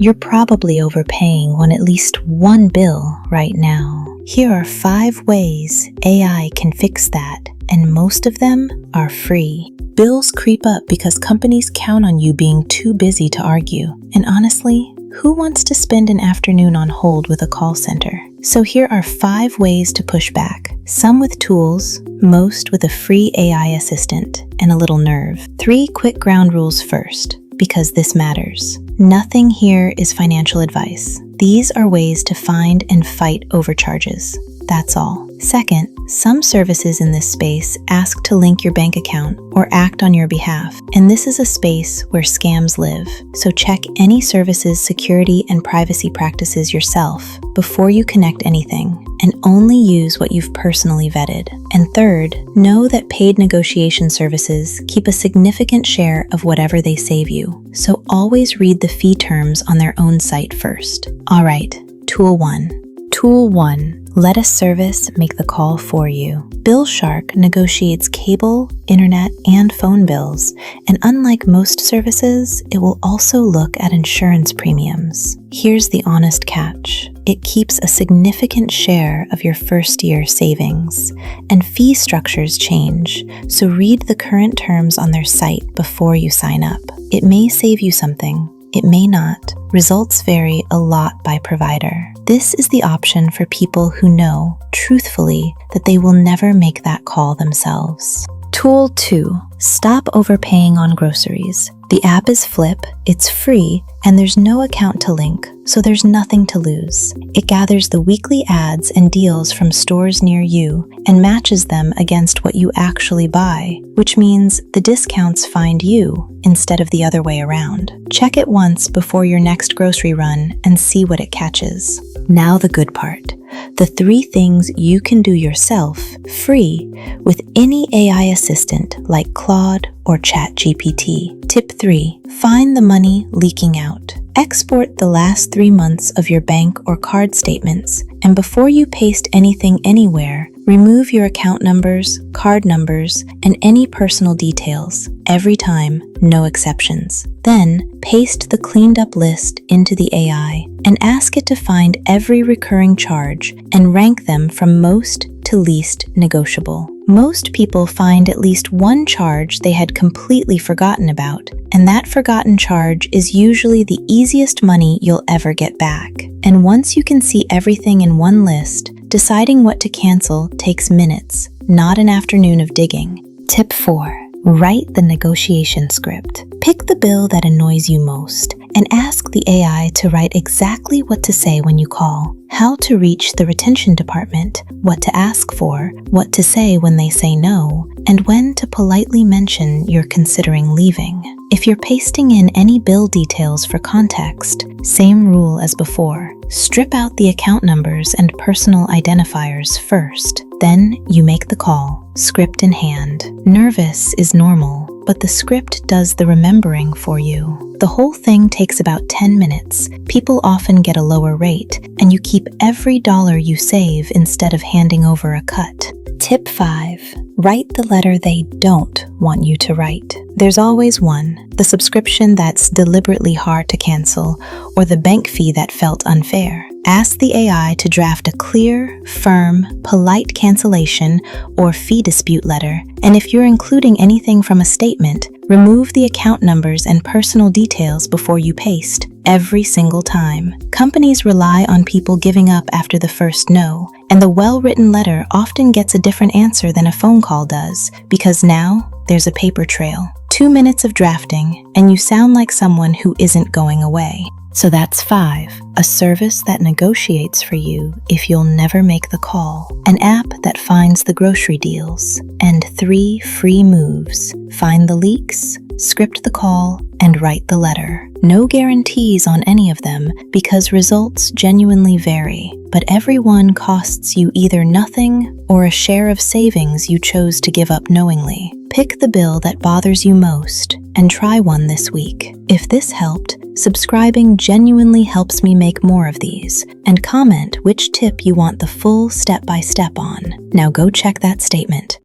you're probably overpaying on at least one bill right now. Here are 5 ways AI can fix that, and most of them are free. Bills creep up because companies count on you being too busy to argue. And honestly, who wants to spend an afternoon on hold with a call center? So here are 5 ways to push back. Some with tools, most with a free AI assistant and a little nerve. 3 quick ground rules first, because this matters. Nothing here is financial advice. These are ways to find and fight overcharges. That's all. Second, some services in this space ask to link your bank account or act on your behalf, and this is a space where scams live. So check any service's security and privacy practices yourself before you connect anything, and only use what you've personally vetted. And third, know that paid negotiation services keep a significant share of whatever they save you, so always read the fee terms on their own site first. All right, Tool 1. Tool 1. Let a service make the call for you. BillShark negotiates cable, internet, and phone bills, and unlike most services, it will also look at insurance premiums. Here's the honest catch. It keeps a significant share of your first-year savings, and fee structures change, so read the current terms on their site before you sign up. It may save you something, it may not. Results vary a lot by provider. This is the option for people who know, truthfully, that they will never make that call themselves. Tool 2. Stop overpaying on groceries. The app is Flipp, it's free, and there's no account to link, so there's nothing to lose. It gathers the weekly ads and deals from stores near you and matches them against what you actually buy, which means the discounts find you instead of the other way around. Check it once before your next grocery run and see what it catches. Now the good part. The 3 things you can do yourself, free, with any AI assistant like Claude or ChatGPT. Tip 3. Find the money leaking out. Export the last 3 months of your bank or card statements, and before you paste anything anywhere, remove your account numbers, card numbers, and any personal details. Every time, no exceptions. Then, paste the cleaned up list into the AI and ask it to find every recurring charge and rank them from most to least negotiable. Most people find at least one charge they had completely forgotten about, and that forgotten charge is usually the easiest money you'll ever get back. And once you can see everything in one list, deciding what to cancel takes minutes, not an afternoon of digging. Tip 4. Write the negotiation script. Pick the bill that annoys you most and ask the AI to write exactly what to say when you call, how to reach the retention department, what to ask for, what to say when they say no, and when to politely mention you're considering leaving. If you're pasting in any bill details for context, same rule as before. Strip out the account numbers and personal identifiers first. Then you make the call, script in hand. Nervous is normal, but the script does the remembering for you. The whole thing takes about 10 minutes. People often get a lower rate, and you keep every dollar you save instead of handing over a cut. Tip 5. Write the letter they don't want you to write. There's always one, the subscription that's deliberately hard to cancel, or the bank fee that felt unfair. Ask the AI to draft a clear, firm, polite cancellation or fee dispute letter, and if you're including anything from a statement, remove the account numbers and personal details before you paste, every single time. Companies rely on people giving up after the first no, and the well-written letter often gets a different answer than a phone call does, because now there's a paper trail. 2 minutes of drafting, and you sound like someone who isn't going away. So that's 5. A service that negotiates for you if you'll never make the call. An app that finds the grocery deals. And 3 free moves. Find the leaks, script the call, and write the letter. No guarantees on any of them because results genuinely vary, but every one costs you either nothing or a share of savings you chose to give up knowingly. Pick the bill that bothers you most and try one this week. If this helped, subscribing genuinely helps me make more of these, and comment which tip you want the full step-by-step on. Now go check that statement.